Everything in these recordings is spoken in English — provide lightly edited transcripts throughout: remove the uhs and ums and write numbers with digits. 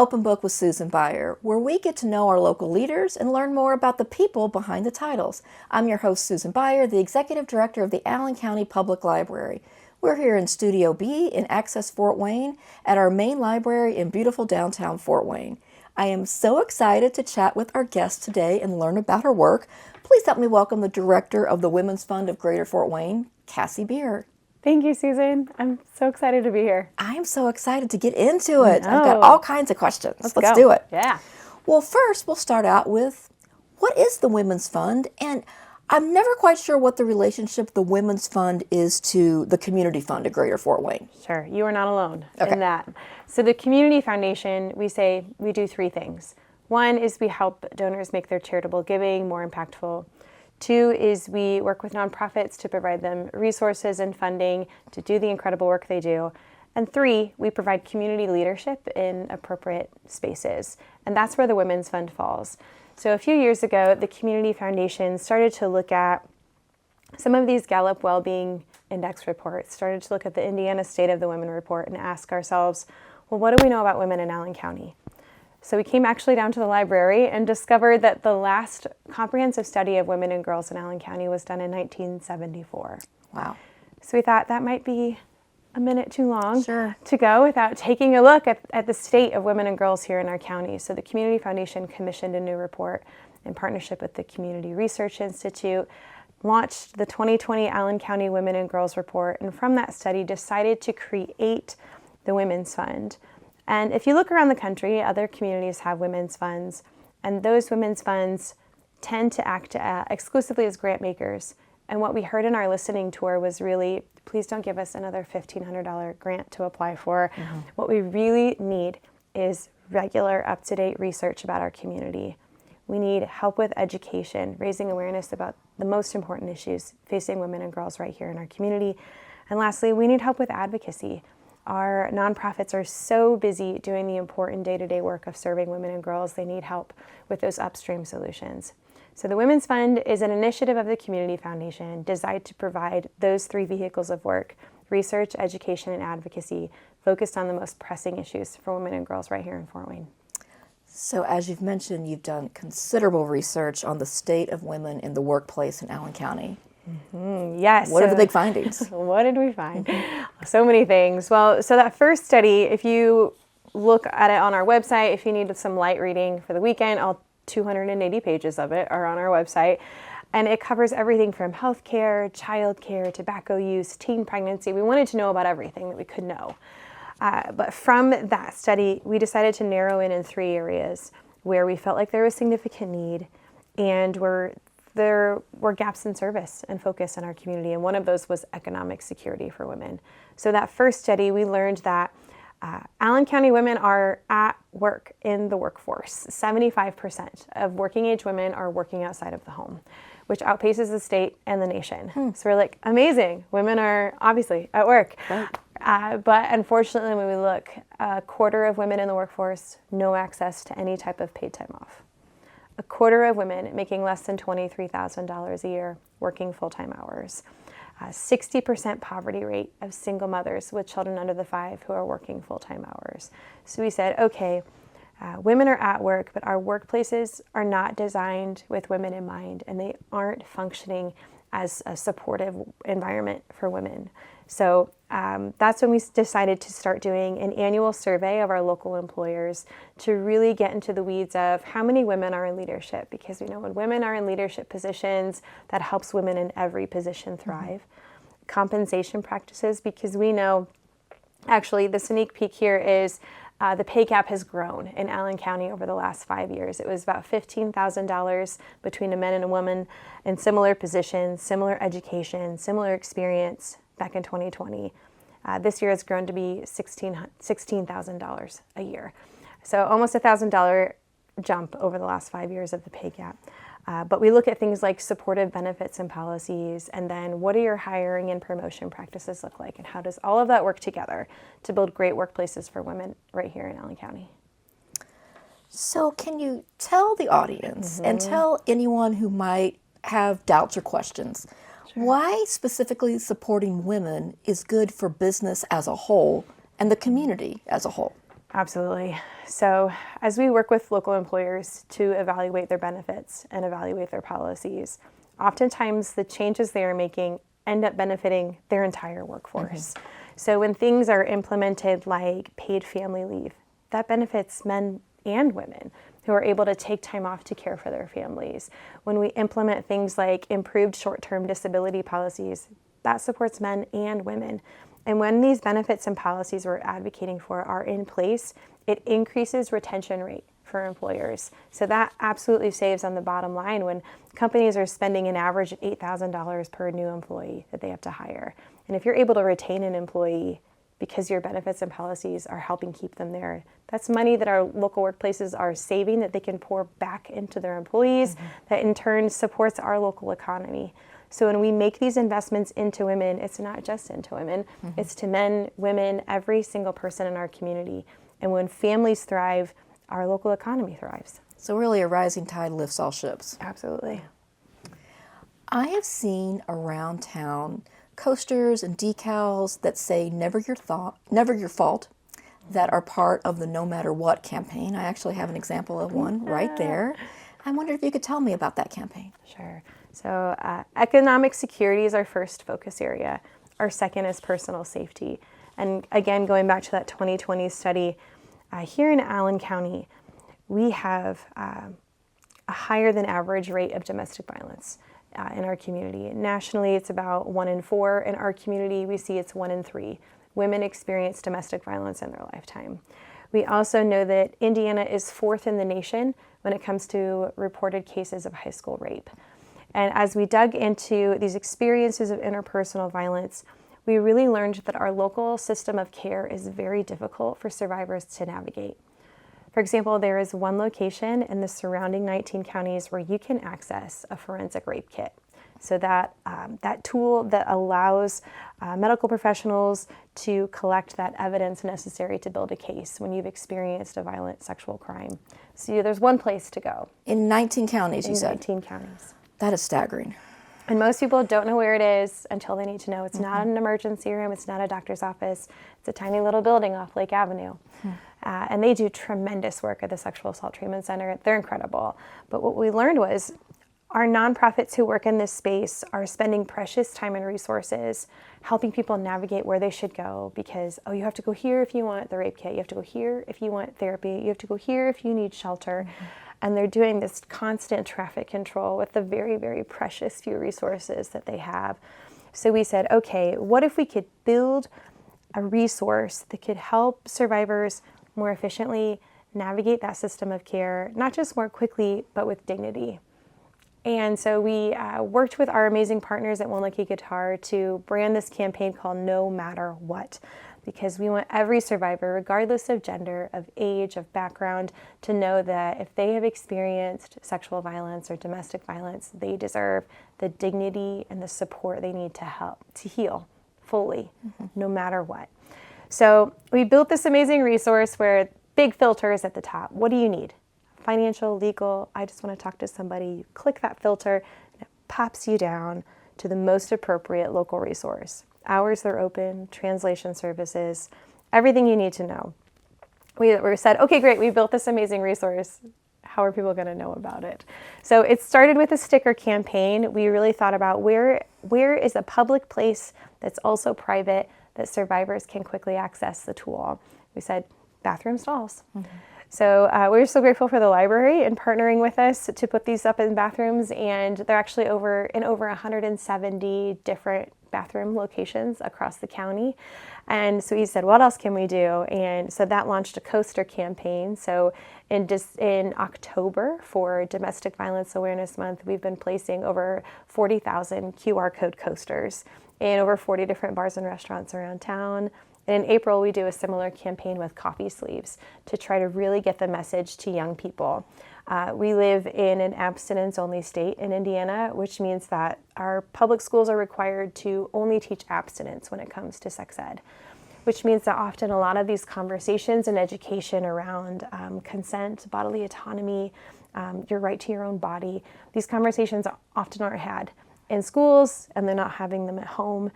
Open Book with Susan Baier, where we get to know our local leaders and learn more about the people behind the titles. I'm your host, Susan Baier, the Executive Director of the Allen County Public Library. We're here in Studio B in Access Fort Wayne at our main library in beautiful downtown Fort Wayne. I am so excited to chat with our guest today and learn about her work. Please help me welcome the Director of the Women's Fund of Greater Fort Wayne, Cassie Beer. Thank you, Susan. I'm so excited to be here. I am so excited to get into it. I've got all kinds of questions. Let's do it. Yeah. Well, first, we'll start out with, what is the Women's Fund? And I'm never quite sure what the relationship the Women's Fund is to the Community Fund of Greater Fort Wayne. Sure. You are not alone in that. So the Community Foundation, we say we do three things. One is we help donors make their charitable giving more impactful. Two is we work with nonprofits to provide them resources and funding to do the incredible work they do. And three, we provide community leadership in appropriate spaces. And that's where the Women's Fund falls. So a few years ago, the Community Foundation started to look at some of these Gallup Wellbeing Index reports, started to look at the Indiana State of the Women report and ask ourselves, well, what do we know about women in Allen County? So we came actually down to the library and discovered that the last comprehensive study of women and girls in Allen County was done in 1974. Wow. So we thought that might be a minute too long to go without taking a look at the state of women and girls here in our county. So the Community Foundation commissioned a new report in partnership with the Community Research Institute, launched the 2020 Allen County Women and Girls Report, and from that study decided to create the Women's Fund. And if you look around the country, other communities have women's funds, and those women's funds tend to act exclusively as grant makers. And what we heard in our listening tour was really, please don't give us another $1,500 grant to apply for. Mm-hmm. What we really need is regular, up-to-date research about our community. We need help with education, raising awareness about the most important issues facing women and girls right here in our community. And lastly, we need help with advocacy. Our nonprofits are so busy doing the important day-to-day work of serving women and girls, they need help with those upstream solutions. So the Women's Fund is an initiative of the Community Foundation designed to provide those three vehicles of work: research, education, and advocacy, focused on the most pressing issues for women and girls right here in Fort Wayne. So as you've mentioned, you've done considerable research on the state of women in the workplace in Allen County. Mm-hmm. Yes. What are the big findings? What did we find? So many things. Well, so that first study, if you look at it on our website, if you need some light reading for the weekend, all 280 pages of it are on our website. And it covers everything from healthcare, childcare, tobacco use, teen pregnancy. We wanted to know about everything that we could know. But from that study, we decided to narrow in three areas where we felt like there was significant need and where there were gaps in service and focus in our community, and one of those was economic security for women. So that first study, we learned that Allen County women are at work in the workforce. 75% of working age women are working outside of the home, which outpaces the state and the nation. So we're like, amazing, women are obviously at work. Right. But unfortunately, when we look, a quarter of women in the workforce, no access to any type of paid time off. A quarter of women making less than $23,000 a year working full-time hours. 60% poverty rate of single mothers with children under the 5 who are working full-time hours. So we said, okay, women are at work, but our workplaces are not designed with women in mind, and they aren't functioning as a supportive environment for women. So that's when we decided to start doing an annual survey of our local employers to really get into the weeds of how many women are in leadership, because we know when women are in leadership positions, that helps women in every position thrive. Mm-hmm. Compensation practices, because we know, actually the sneak peek here is the pay gap has grown in Allen County over the last 5 years. It was about $15,000 between a man and a woman in similar positions, similar education, similar experience back in 2020. This year it's grown to be $16,000 a year. So almost $1,000 jump over the last 5 years of the pay gap. But we look at things like supportive benefits and policies, and then what do your hiring and promotion practices look like, and how does all of that work together to build great workplaces for women right here in Allen County? So can you tell the audience and tell anyone who might have doubts or questions, why specifically supporting women is good for business as a whole and the community as a whole? Absolutely. So as we work with local employers to evaluate their benefits and evaluate their policies, oftentimes the changes they are making end up benefiting their entire workforce. So when things are implemented like paid family leave, that benefits men and women who are able to take time off to care for their families. When we implement things like improved short-term disability policies, that supports men and women. And when these benefits and policies we're advocating for are in place, it increases retention rate for employers. So that absolutely saves on the bottom line when companies are spending an average of $8,000 per new employee that they have to hire. And if you're able to retain an employee because your benefits and policies are helping keep them there, that's money that our local workplaces are saving that they can pour back into their employees, that in turn supports our local economy. So when we make these investments into women, it's not just into women, it's to men, women, every single person in our community. And when families thrive, our local economy thrives. So really a rising tide lifts all ships. Absolutely. I have seen around town coasters and decals that say never your fault, that are part of the No Matter What campaign. I actually have an example of one right there. I wondered if you could tell me about that campaign. Sure. So economic security is our first focus area. Our second is personal safety. And again, going back to that 2020 study, here in Allen County, we have a higher than average rate of domestic violence in our community. Nationally, it's about 1 in 4. In our community, we see it's 1 in 3. Women experience domestic violence in their lifetime. We also know that Indiana is 4th in the nation when it comes to reported cases of high school rape. And as we dug into these experiences of interpersonal violence, we really learned that our local system of care is very difficult for survivors to navigate. For example, there is one location in the surrounding 19 counties where you can access a forensic rape kit. So that tool that allows medical professionals to collect that evidence necessary to build a case when you've experienced a violent sexual crime. So there's one place to go. In 19 counties, you said? 19 counties. That is staggering. And most people don't know where it is until they need to know. It's not an emergency room. It's not a doctor's office. It's a tiny little building off Lake Avenue. And they do tremendous work at the Sexual Assault Treatment Center. They're incredible. But what we learned was our nonprofits who work in this space are spending precious time and resources helping people navigate where they should go because, oh, you have to go here if you want the rape kit. You have to go here if you want therapy. You have to go here if you need shelter. And they're doing this constant traffic control with the very, very precious few resources that they have. So we said, okay, what if we could build a resource that could help survivors more efficiently navigate that system of care, not just more quickly, but with dignity. And so we worked with our amazing partners at One Lucky Guitar to brand this campaign called No Matter What, because we want every survivor, regardless of gender, of age, of background, to know that if they have experienced sexual violence or domestic violence, they deserve the dignity and the support they need to help to heal fully, no matter what. So we built this amazing resource where big filters at the top. What do you need? Financial, legal, I just want to talk to somebody. You click that filter, and it pops you down to the most appropriate local resource. Hours they're open, translation services, everything you need to know. We said, okay, great, we built this amazing resource. How are people going to know about it? So it started with a sticker campaign. We really thought about where is a public place that's also private that survivors can quickly access the tool. We said bathroom stalls. So we're so grateful for the library and partnering with us to put these up in bathrooms, and they're actually over 170 different bathroom locations across the county. And so he said, what else can we do? And so that launched a coaster campaign. So in October for Domestic Violence Awareness Month, we've been placing over 40,000 QR code coasters in over 40 different bars and restaurants around town. And in April, we do a similar campaign with coffee sleeves to try to really get the message to young people. We live in an abstinence-only state in Indiana, which means that our public schools are required to only teach abstinence when it comes to sex ed, which means that often a lot of these conversations and education around consent, bodily autonomy, your right to your own body, these conversations often aren't had in schools, and they're not having them at home.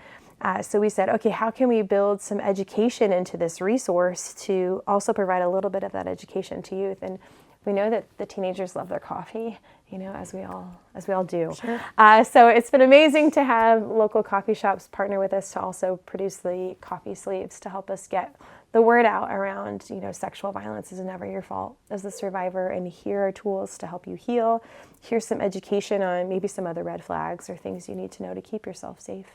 So we said, okay, how can we build some education into this resource to also provide a little bit of that education to youth? And we know that the teenagers love their coffee, as we all do. Sure. So it's been amazing to have local coffee shops partner with us to also produce the coffee sleeves to help us get the word out around, sexual violence is never your fault as the survivor, and here are tools to help you heal. Here's some education on maybe some other red flags or things you need to know to keep yourself safe.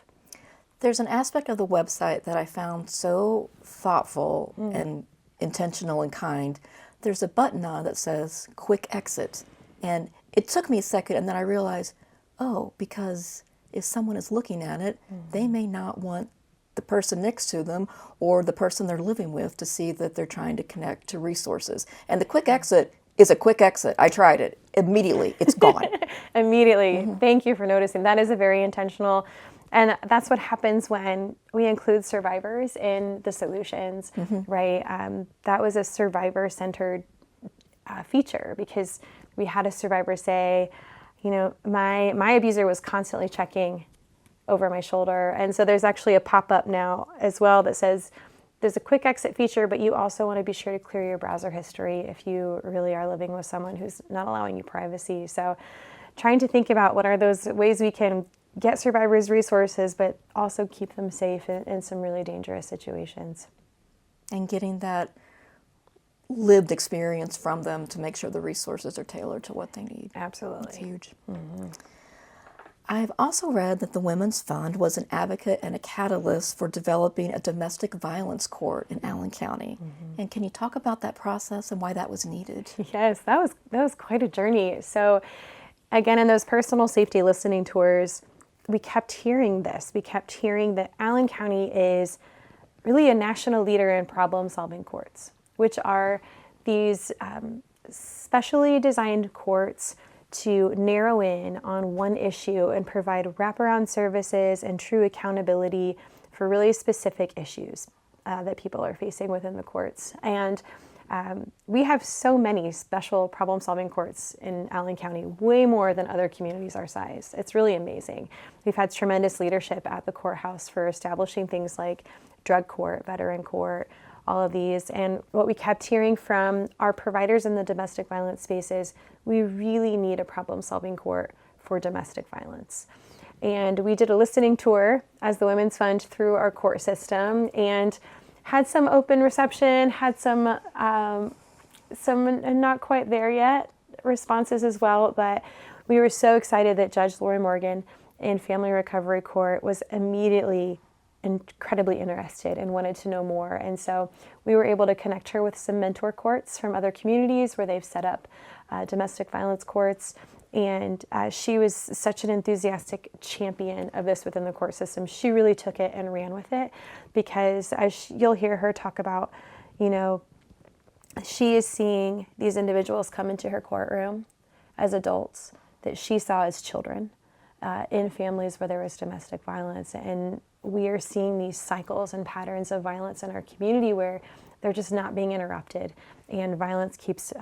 There's an aspect of the website that I found so thoughtful and intentional and kind. There's a button on that says quick exit. And it took me a second, and then I realized, because if someone is looking at it, they may not want the person next to them or the person they're living with to see that they're trying to connect to resources. And the quick exit is a quick exit. I tried it. Immediately, it's gone. Immediately. Thank you for noticing. That is a very intentional, and that's what happens when we include survivors in the solutions, right? That was a survivor-centered feature, because we had a survivor say, my abuser was constantly checking over my shoulder. And so there's actually a pop-up now as well that says there's a quick exit feature, but you also want to be sure to clear your browser history if you really are living with someone who's not allowing you privacy. So trying to think about what are those ways we can get survivors resources, but also keep them safe in some really dangerous situations. And getting that lived experience from them to make sure the resources are tailored to what they need. Absolutely. It's huge. I've also read that the Women's Fund was an advocate and a catalyst for developing a domestic violence court in Allen County. And can you talk about that process and why that was needed? Yes, that was quite a journey. So again, in those personal safety listening tours, we kept hearing this. We kept hearing that Allen County is really a national leader in problem-solving courts, which are these specially designed courts to narrow in on one issue and provide wraparound services and true accountability for really specific issues that people are facing within the courts. And we have so many special problem-solving courts in Allen County, way more than other communities our size. It's really amazing. We've had tremendous leadership at the courthouse for establishing things like drug court, veteran court, all of these. And what we kept hearing from our providers in the domestic violence spaces, we really need a problem-solving court for domestic violence. And we did a listening tour as the Women's Fund through our court system and had some open reception, had some not quite there yet responses as well, but we were so excited that Judge Lori Morgan in Family Recovery Court was immediately incredibly interested and wanted to know more. And so we were able to connect her with some mentor courts from other communities where they've set up domestic violence courts. And she was such an enthusiastic champion of this within the court system. She really took it and ran with it because as you'll hear her talk about, she is seeing these individuals come into her courtroom as adults that she saw as children in families where there was domestic violence. And we are seeing these cycles and patterns of violence in our community where they're just not being interrupted and violence keeps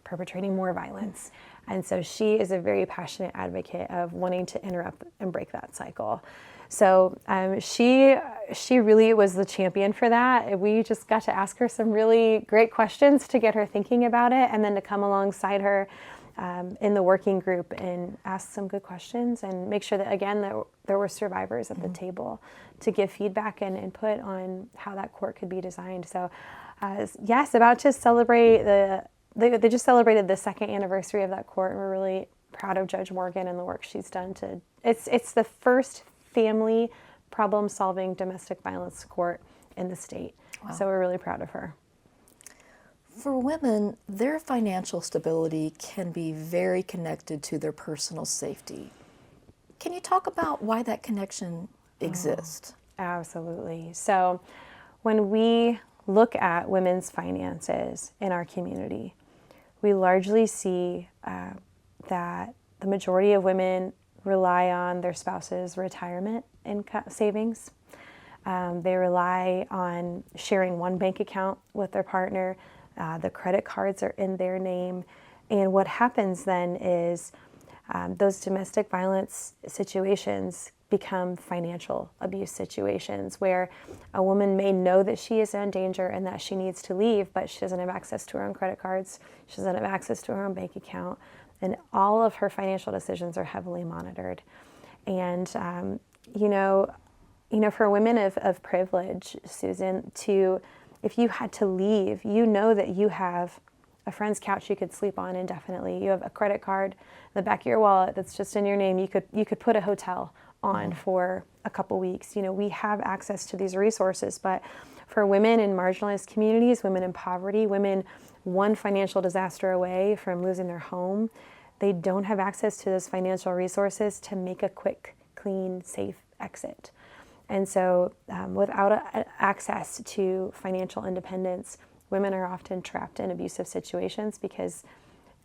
perpetrating more violence. And so she is a very passionate advocate of wanting to interrupt and break that cycle. So she really was the champion for that. We just got to ask her some really great questions to get her thinking about it and then to come alongside her in the working group and ask some good questions and make sure that, again, that there were survivors at the table to give feedback and input on how that court could be designed. So yes, about to celebrate they just celebrated the second anniversary of that court, and we're really proud of Judge Morgan and the work she's done it's the first family problem-solving domestic violence court in the state. Wow. So we're really proud of her. For women, their financial stability can be very connected to their personal safety. Can you talk about why that connection exists? Absolutely. So when we look at women's finances in our community, we largely see that the majority of women rely on their spouse's retirement income savings. They rely on sharing one bank account with their partner. The credit cards are in their name. And what happens then is those domestic violence situations become financial abuse situations where a woman may know that she is in danger and that she needs to leave, but she doesn't have access to her own credit cards, she doesn't have access to her own bank account, and all of her financial decisions are heavily monitored. And for women of privilege, Susan, if you had to leave, you know that you have a friend's couch you could sleep on indefinitely. You have a credit card in the back of your wallet that's just in your name. You could put a hotel on for a couple weeks. We have access to these resources, but for women in marginalized communities, women in poverty, women one financial disaster away from losing their home, they don't have access to those financial resources to make a quick, clean, safe exit. And so without access to financial independence, women are often trapped in abusive situations because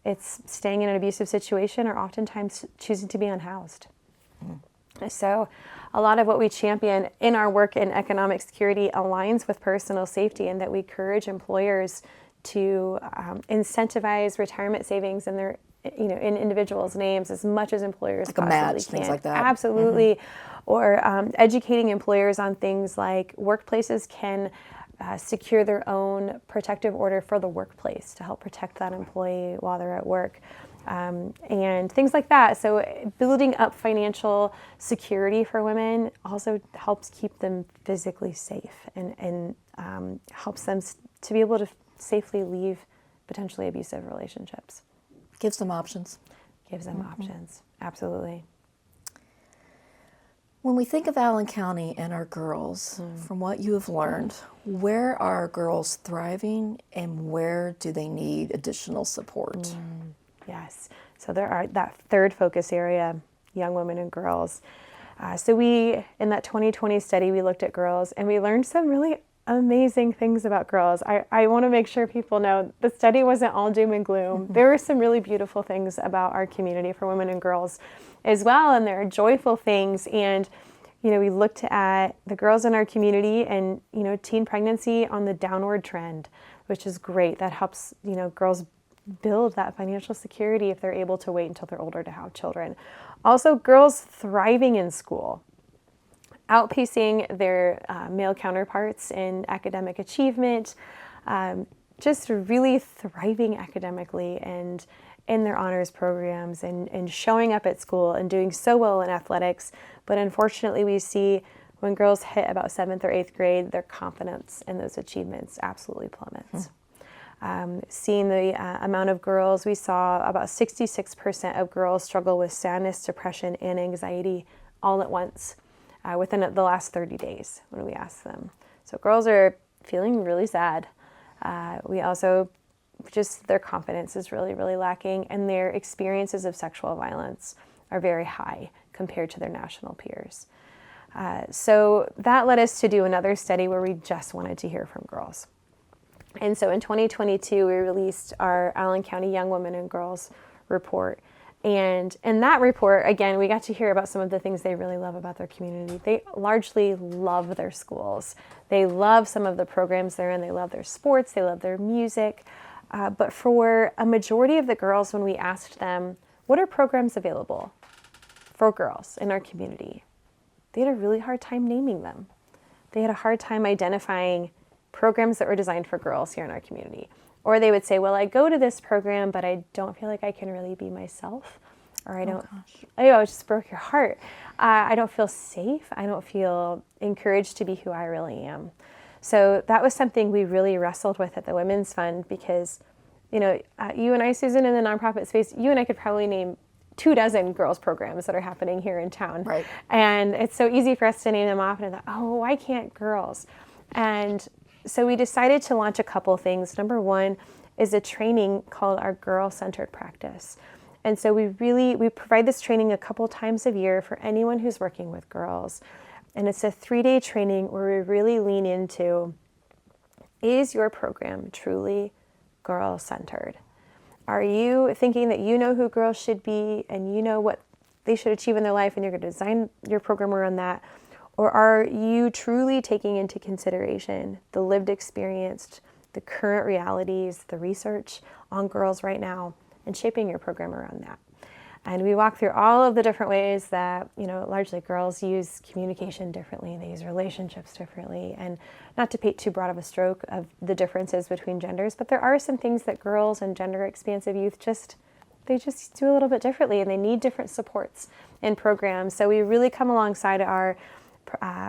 it's staying in an abusive situation or oftentimes choosing to be unhoused. So a lot of what we champion in our work in economic security aligns with personal safety, and that we encourage employers to incentivize retirement savings in their in individuals' names as much as employers like a possibly match, can. things like that. Absolutely. Or educating employers on things like workplaces can secure their own protective order for the workplace to help protect that employee while they're at work, and things like that. So building up financial security for women also helps keep them physically safe and helps them to be able to safely leave potentially abusive relationships. Gives them options. Gives them options, absolutely. When we think of Allen County and our girls, from what you have learned, where are girls thriving and where do they need additional support? Yes. So there are that third focus area, young women and girls. So we, in that 2020 study, we looked at girls and we learned some really amazing things about girls. I want to make sure people know the study wasn't all doom and gloom. There were some really beautiful things about our community for women and girls as well, and there are joyful things. And we looked at the girls in our community and teen pregnancy on the downward trend, which is great. That helps girls build that financial security if they're able to wait until they're older to have children. Also, girls thriving in school, outpacing their male counterparts in academic achievement, just really thriving academically and in their honors programs and showing up at school and doing so well in athletics. But unfortunately, we see when girls hit about 7th or 8th grade, their confidence in those achievements absolutely plummets. Seeing the amount of girls, we saw about 66% of girls struggle with sadness, depression, and anxiety all at once within the last 30 days when we asked them. So girls are feeling really sad. We also just their confidence is really, really lacking, and their experiences of sexual violence are very high compared to their national peers. So that led us to do another study where we just wanted to hear from girls. And so in 2022, we released our Allen County Young Women and Girls report. And in that report, again, we got to hear about some of the things they really love about their community. They largely love their schools. They love some of the programs they're in. They love their sports. They love their music. But for a majority of the girls, when we asked them, what are programs available for girls in our community? They had a really hard time naming them. They had a hard time identifying programs that were designed for girls here in our community. Or they would say, well, I go to this program, but I don't feel like I can really be myself. Or I don't, it just broke your heart. I don't feel safe. I don't feel encouraged to be who I really am. So that was something we really wrestled with at the Women's Fund because, you and I, Susan, in the nonprofit space, you and I could probably name 24 girls programs that are happening here in town. Right. And it's so easy for us to name them off and I thought, oh, why can't girls? And so we decided to launch a couple things. Number one is a training called our Girl-Centered Practice. And so we provide this training a couple times a year for anyone who's working with girls. And it's a 3-day training where we really lean into, is your program truly girl-centered? Are you thinking that you know who girls should be and you know what they should achieve in their life and you're going to design your program around that? Or are you truly taking into consideration the lived experience, the current realities, the research on girls right now, and shaping your program around that? And we walk through all of the different ways that, largely girls use communication differently, they use relationships differently, and not to paint too broad of a stroke of the differences between genders, but there are some things that girls and gender expansive youth they just do a little bit differently, and they need different supports and programs. So we really come alongside our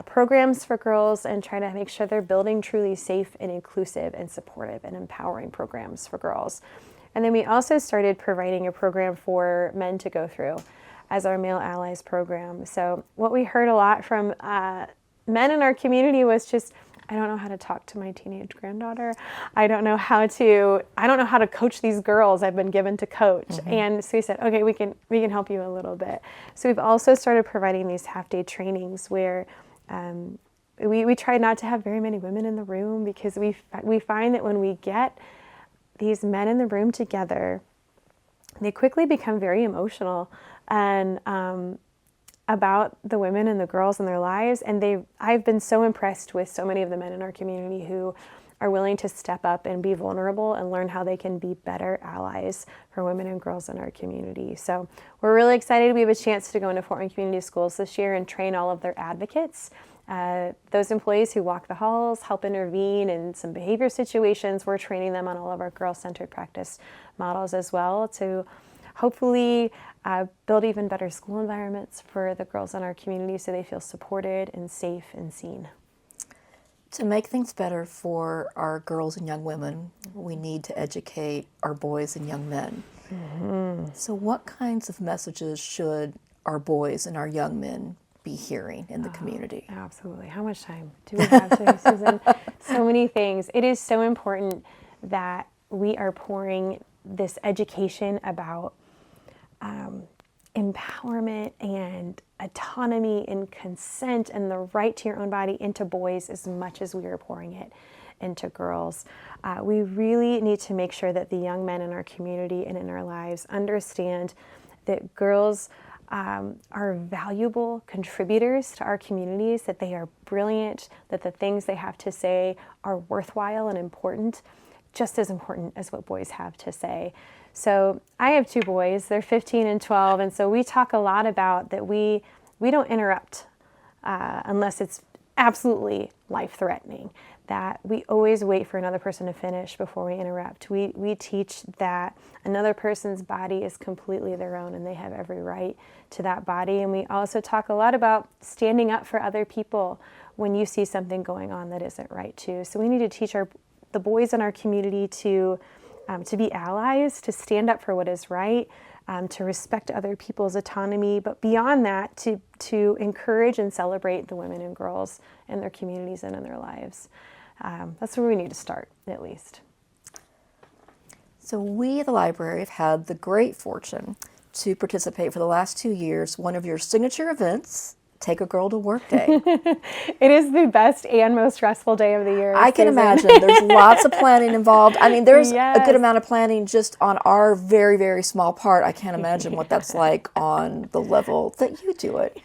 programs for girls and try to make sure they're building truly safe and inclusive and supportive and empowering programs for girls. And then we also started providing a program for men to go through as our Male Allies program. So what we heard a lot from men in our community was just, I don't know how to talk to my teenage granddaughter. I don't know how to coach these girls I've been given to coach. Mm-hmm. And so we said, okay, we can help you a little bit. So we've also started providing these half-day trainings where we try not to have very many women in the room, because we find that when we get these men in the room together, they quickly become very emotional and about the women and the girls in their lives. And I've been so impressed with so many of the men in our community who are willing to step up and be vulnerable and learn how they can be better allies for women and girls in our community. So we're really excited. We have a chance to go into Fort Wayne Community Schools this year and train all of their advocates. Those employees who walk the halls, help intervene in some behavior situations, we're training them on all of our girl-centered practice models as well to hopefully build even better school environments for the girls in our community so they feel supported and safe and seen. To make things better for our girls and young women, we need to educate our boys and young men. Mm-hmm. So what kinds of messages should our boys and our young men be hearing in the community? Absolutely. How much time do we have today, Susan? So many things. It is so important that we are pouring this education about empowerment and autonomy and consent and the right to your own body into boys as much as we are pouring it into girls. We really need to make sure that the young men in our community and in our lives understand that girls are valuable contributors to our communities, that they are brilliant, that the things they have to say are worthwhile and important, just as important as what boys have to say. So I have two boys, they're 15 and 12, and so we talk a lot about that we don't interrupt unless it's absolutely life-threatening, that we always wait for another person to finish before we interrupt. We teach that another person's body is completely their own and they have every right to that body. And we also talk a lot about standing up for other people when you see something going on that isn't right too. So we need to teach the boys in our community to be allies, to stand up for what is right, to respect other people's autonomy, but beyond that, to encourage and celebrate the women and girls in their communities and in their lives. That's where we need to start, at least. So we at the library have had the great fortune to participate for the last 2 years, one of your signature events, Take a Girl to Work Day. It is the best and most stressful day of the year. I can imagine. There's lots of planning involved. I mean, there's Yes. a good amount of planning just on our very, very small part. I can't imagine what that's like on the level that you do it.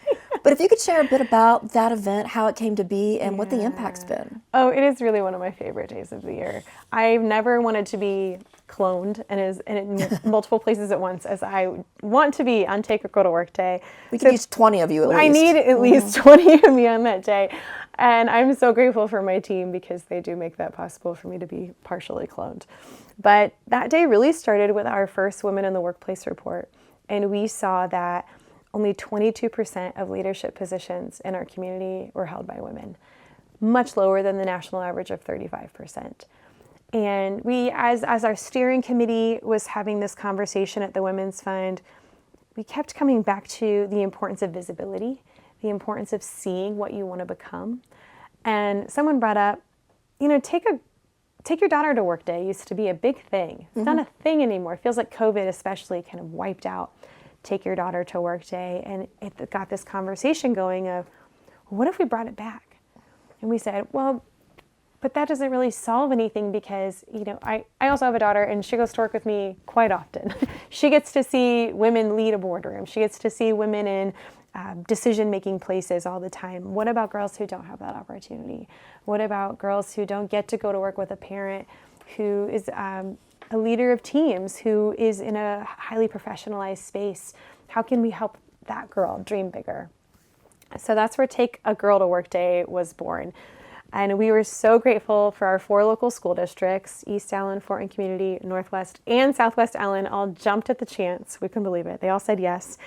But if you could share a bit about that event, how it came to be, and what the impact's been. Oh, it is really one of my favorite days of the year. I've never wanted to be cloned and in multiple places at once as I want to be on Take a Girl to Work Day. We could use 20 of you at least. I need at least 20 of me on that day. And I'm so grateful for my team because they do make that possible for me to be partially cloned. But that day really started with our first Women in the Workplace report. And we saw that only 22% of leadership positions in our community were held by women, much lower than the national average of 35%. And we, as our steering committee was having this conversation at the Women's Fund, we kept coming back to the importance of visibility, the importance of seeing what you want to become. And someone brought up, take your daughter to work day used to be a big thing. It's not a thing anymore. It feels like COVID especially kind of wiped out Take Your Daughter to Work Day. And it got this conversation going of, what if we brought it back? And we said, well, but that doesn't really solve anything because, I also have a daughter and she goes to work with me quite often. She gets to see women lead a boardroom. She gets to see women in decision-making places all the time. What about girls who don't have that opportunity? What about girls who don't get to go to work with a parent who is a leader of teams who is in a highly professionalized space. How can we help that girl dream bigger? So that's where Take a Girl to Work Day was born. And we were so grateful for our 4 local school districts, East Allen, Fortin Community, Northwest, and Southwest Allen, all jumped at the chance. We couldn't believe it. They all said yes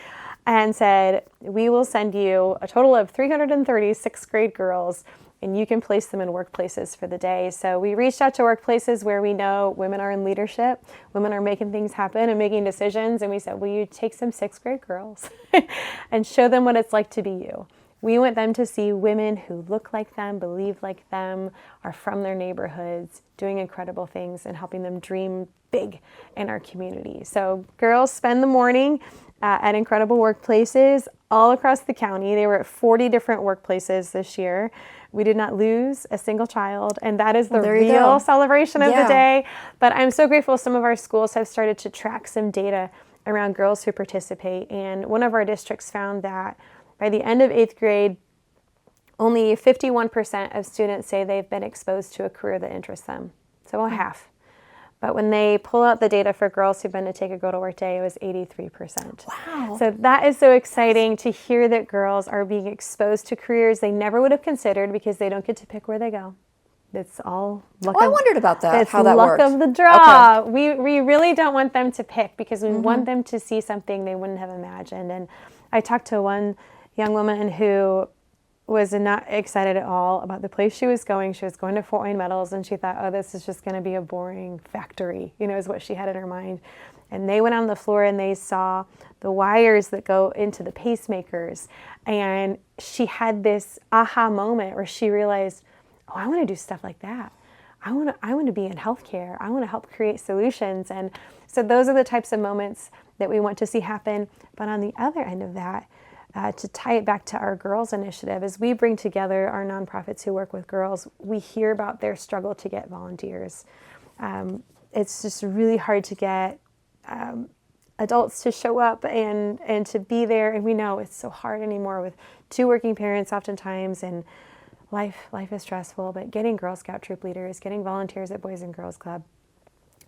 and said, we will send you a total of 330 sixth grade girls, and you can place them in workplaces for the day. So we reached out to workplaces where we know women are in leadership, women are making things happen and making decisions, and we said, will you take some sixth grade girls and show them what it's like to be you? We want them to see women who look like them, believe like them, are from their neighborhoods, doing incredible things and helping them dream big in our community. So girls spend the morning at incredible workplaces all across the county. They were at 40 different workplaces this year. We did not lose a single child, and that is the real celebration of the day. But I'm so grateful some of our schools have started to track some data around girls who participate. And one of our districts found that by the end of 8th grade, only 51% of students say they've been exposed to a career that interests them. So half. But when they pull out the data for girls who've been to Take a Girl to Work Day, it was 83%. Wow. So that is so exciting to hear that girls are being exposed to careers they never would have considered because they don't get to pick where they go. It's all luck. I wondered about that, it's how that luck works. of the draw. Okay. We really don't want them to pick because we want them to see something they wouldn't have imagined. And I talked to one young woman who was not excited at all about the place she was going. She was going to Fort Wayne Metals, and she thought, oh, this is just going to be a boring factory, is what she had in her mind. And they went on the floor and they saw the wires that go into the pacemakers. And she had this aha moment where she realized, oh, I want to do stuff like that. I want to be in healthcare. I want to help create solutions. And so those are the types of moments that we want to see happen. But on the other end of that, to tie it back to our girls initiative, as we bring together our nonprofits who work with girls, we hear about their struggle to get volunteers. It's just really hard to get adults to show up and to be there. And we know it's so hard anymore with 2 working parents oftentimes, and life is stressful, but getting Girl Scout troop leaders, getting volunteers at Boys and Girls Club,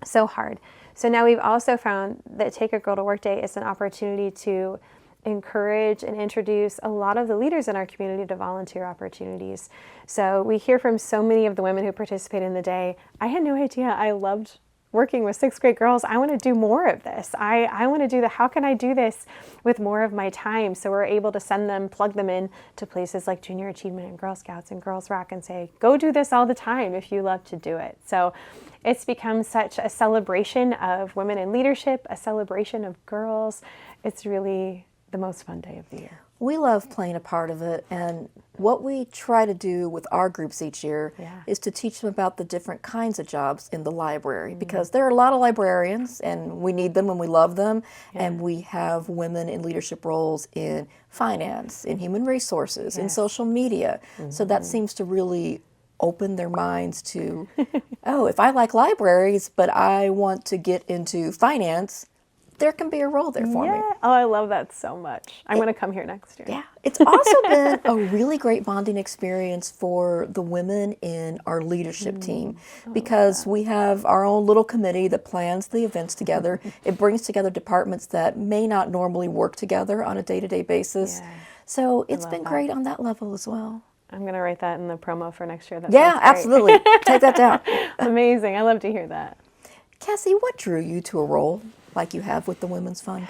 so hard. So now we've also found that Take a Girl to Work Day is an opportunity to encourage and introduce a lot of the leaders in our community to volunteer opportunities. So we hear from so many of the women who participate in the day, I had no idea I loved working with 6th grade girls. I want to do more of this. I want to do how can I do this with more of my time? So we're able to plug them in to places like Junior Achievement and Girl Scouts and Girls Rock and say, go do this all the time if you love to do it. So it's become such a celebration of women in leadership, a celebration of girls. It's really the most fun day of the year. We love playing a part of it, and what we try to do with our groups each year is to teach them about the different kinds of jobs in the library, because there are a lot of librarians, and we need them and we love them, and we have women in leadership roles in finance, in human resources, in social media, so that seems to really open their minds to, oh, if I like libraries, but I want to get into finance, there can be a role there for me. Oh, I love that so much. I'm going to come here next year. Yeah. It's also been a really great bonding experience for the women in our leadership team, because we have our own little committee that plans the events together. It brings together departments that may not normally work together on a day-to-day basis. So it's been great on that level as well. I'm going to write that in the promo for next year. That absolutely. Take that down. Amazing. I love to hear that. Cassie, what drew you to a role like you have with the Women's Fund?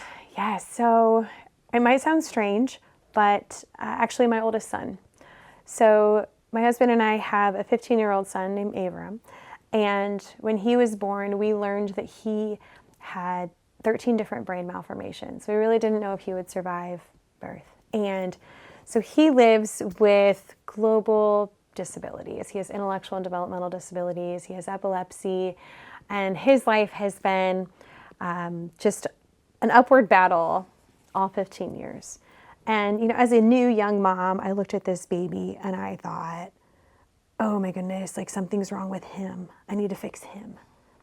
So it might sound strange, but actually my oldest son. So my husband and I have a 15-year-old son named Abram, and when he was born, we learned that he had 13 different brain malformations. We really didn't know if he would survive birth. And so he lives with global disabilities. He has intellectual and developmental disabilities. He has epilepsy, and his life has been just an upward battle all 15 years. And, as a new young mom, I looked at this baby and I thought, oh my goodness, like something's wrong with him. I need to fix him.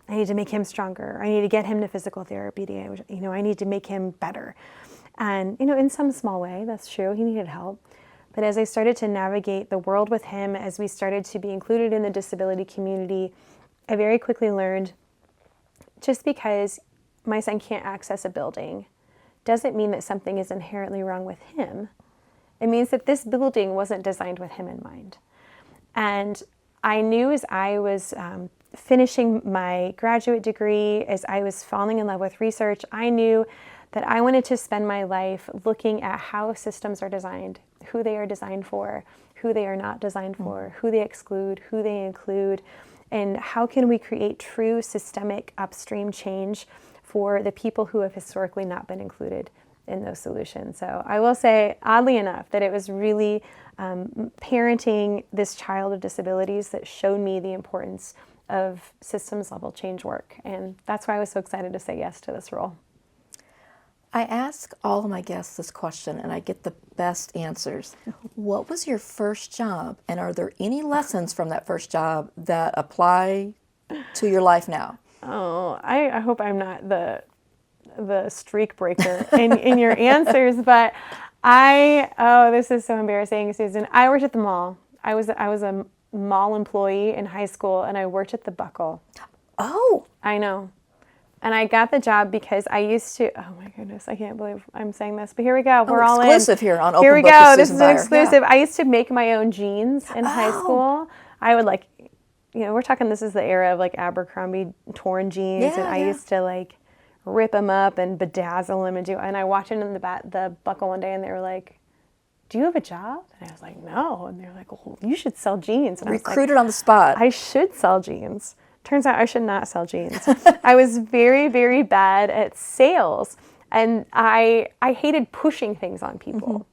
I need to make him stronger. I need to get him to physical therapy. I need to make him better. And, in some small way, that's true. He needed help. But as I started to navigate the world with him, as we started to be included in the disability community, I very quickly learned just because my son can't access a building doesn't mean that something is inherently wrong with him. It means that this building wasn't designed with him in mind. And I knew as I was finishing my graduate degree, as I was falling in love with research, I knew that I wanted to spend my life looking at how systems are designed, who they are designed for, who they are not designed for, who they exclude, who they include, and how can we create true systemic upstream change for the people who have historically not been included in those solutions. So I will say, oddly enough, that it was really parenting this child of disabilities that showed me the importance of systems level change work. And that's why I was so excited to say yes to this role. I ask all of my guests this question and I get the best answers. What was your first job? And are there any lessons from that first job that apply to your life now? Oh, I hope I'm not the streak breaker in your answers, but this is so embarrassing, Susan. I worked at the mall. I was a mall employee in high school, and I worked at the Buckle. Oh, I know. And I got the job because I used to, oh my goodness, I can't believe I'm saying this, but here we go. We're all in. Exclusive here on Open Here we Book go. with This Susan is an Baier. exclusive. Yeah. I used to make my own jeans in high school. I would we're talking, this is the era of Abercrombie torn jeans. Yeah, and I used to rip them up and bedazzle them and I walked in the Buckle one day and they were like, "Do you have a job?" And I was like, "No." And they're like, "Well, you should sell jeans." And Recruited I was like, on the spot. I should sell jeans. Turns out I should not sell jeans. I was very, very bad at sales. And I hated pushing things on people.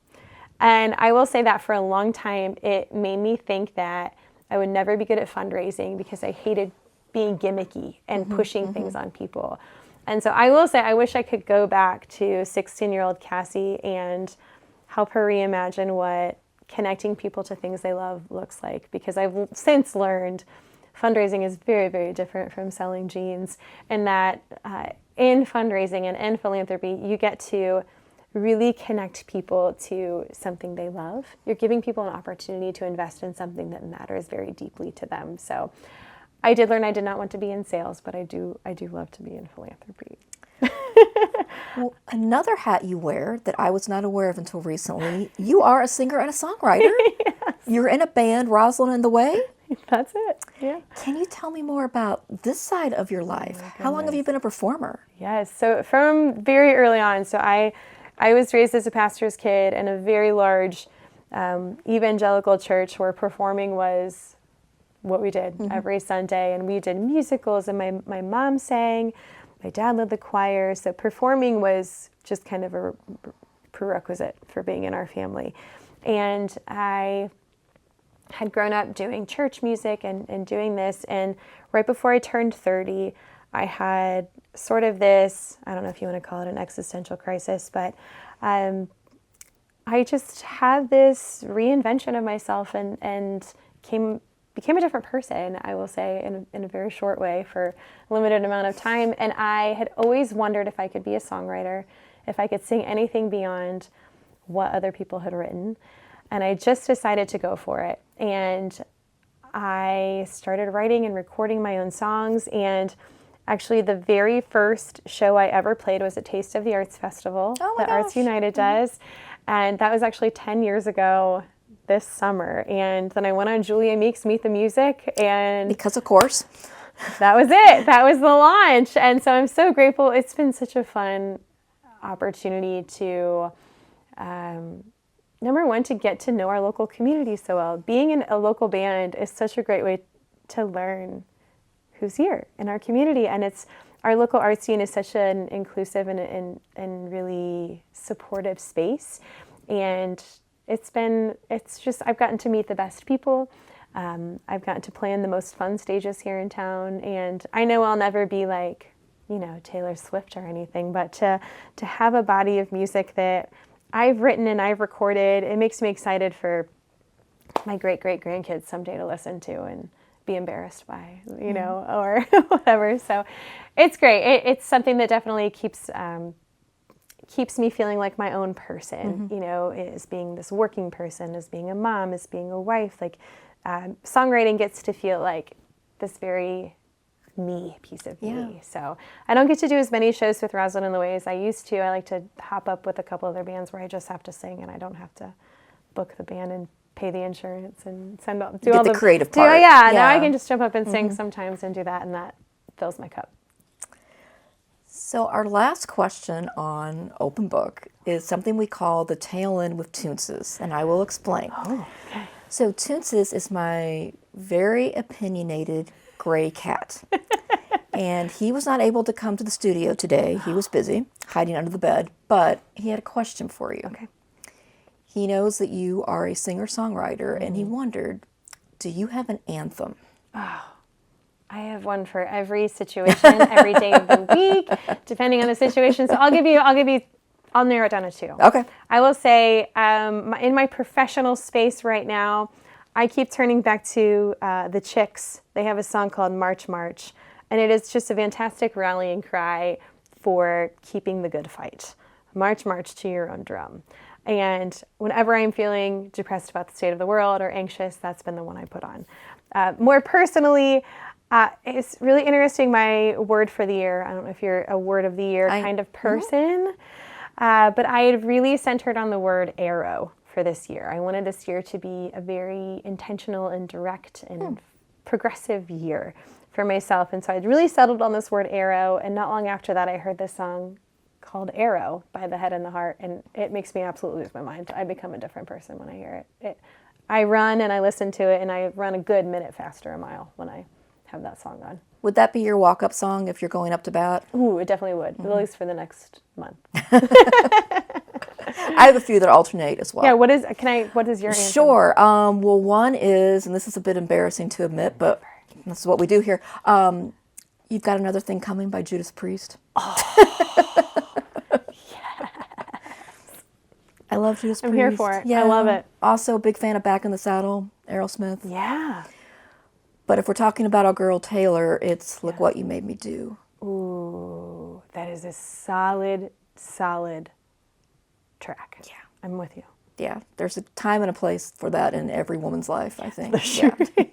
And I will say that for a long time, it made me think that I would never be good at fundraising because I hated being gimmicky and pushing things on people. And so I will say, I wish I could go back to 16-year-old Cassie and help her reimagine what connecting people to things they love looks like, because I've since learned fundraising is very, very different from selling jeans, and that in fundraising and in philanthropy, you get to really connect people to something they love. You're giving people an opportunity to invest in something that matters very deeply to them. So I did learn I did not want to be in sales, but I do love to be in philanthropy. Well, another hat you wear that I was not aware of until recently, you are a singer and a songwriter. Yes. You're in a band, Rosalind and the Way. That's it, yeah. Can you tell me more about this side of your life? How long have you been a performer? Yes, so from very early on, so I was raised as a pastor's kid in a very large evangelical church where performing was what we did every Sunday, and we did musicals, and my mom sang, my dad led the choir, so performing was just kind of a prerequisite for being in our family. And I had grown up doing church music and doing this, and right before I turned 30, I had sort of this, I don't know if you want to call it an existential crisis, but I just had this reinvention of myself and became a different person, I will say, in a very short way for a limited amount of time. And I had always wondered if I could be a songwriter, if I could sing anything beyond what other people had written. And I just decided to go for it. And I started writing and recording my own songs. And actually, the very first show I ever played was at Taste of the Arts Festival that Arts United does. And that was actually 10 years ago this summer. And then I went on Julia Meek's Meet the Music. And because, of course, that was it. That was the launch. And so I'm so grateful. It's been such a fun opportunity to, number one, to get to know our local community so well. Being in a local band is such a great way to learn who's here in our community. And our local art scene is such an inclusive and really supportive space. And I've gotten to meet the best people. I've gotten to play in the most fun stages here in town. And I know I'll never be like, Taylor Swift or anything, but to have a body of music that I've written and I've recorded, it makes me excited for my great-great-grandkids someday to listen to and be embarrassed by, or whatever. So it's great. It's something that definitely keeps me feeling like my own person, as being this working person, as being a mom, as being a wife. Like songwriting gets to feel like this very me, So I don't get to do as many shows with Rosalind and Louie as I used to. I like to hop up with a couple other bands where I just have to sing and I don't have to book the band and pay the insurance and do all the creative part. Now I can just jump up and sing sometimes and do that, and that fills my cup. So our last question on Open Book is something we call the tail end with Toonses, and I will explain. Oh, okay. So Toonses is my very opinionated gray cat. And he was not able to come to the studio today. He was busy, hiding under the bed, but he had a question for you. Okay. He knows that you are a singer-songwriter, and he wondered, do you have an anthem? Oh, I have one for every situation, every day of the week, depending on the situation. So I'll narrow it down to two. Okay. I will say, in my professional space right now, I keep turning back to the Chicks. They have a song called March, March, and it is just a fantastic rallying cry for keeping the good fight. March, march to your own drum. And whenever I'm feeling depressed about the state of the world or anxious, that's been the one I put on. More personally, it's really interesting, my word for the year. I don't know if you're a word of the year kind of person, but I had really centered on the word arrow for this year. I wanted this year to be a very intentional and direct and progressive year for myself. And so I'd really settled on this word arrow. And not long after that, I heard this song called Arrow by The Head and the Heart, and it makes me absolutely lose my mind. I become a different person when I hear it. I run and I listen to it, and I run a good minute faster a mile when I have that song on. Would that be your walk-up song if you're going up to bat? Ooh, it definitely would, at least for the next month. I have a few that alternate as well. Yeah, what is your answer? Sure. Well, one is, and this is a bit embarrassing to admit, but this is what we do here. You've Got Another Thing Coming by Judas Priest. Oh. I love Judas Priest. I'm here for it. Yeah. I love it. Also a big fan of Back in the Saddle, Aerosmith. Yeah. But if we're talking about our girl Taylor, it's Look What You Made Me Do. Ooh, that is a solid track. Yeah. I'm with you. Yeah, there's a time and a place for that in every woman's life, I think. Sure. Yeah.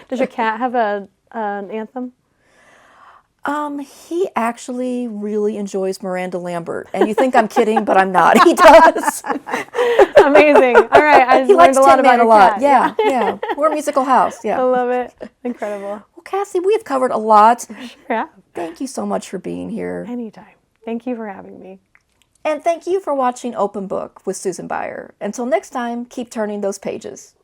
Does your cat have an anthem? He actually really enjoys Miranda Lambert. And you think I'm kidding, but I'm not. He does. Amazing. All right. I just learned a lot about your cat. Yeah. We're a musical house. Yeah. I love it. Incredible. Well, Cassie, we have covered a lot. Yeah. Thank you so much for being here. Anytime. Thank you for having me. And thank you for watching Open Book with Susan Baier. Until next time, keep turning those pages.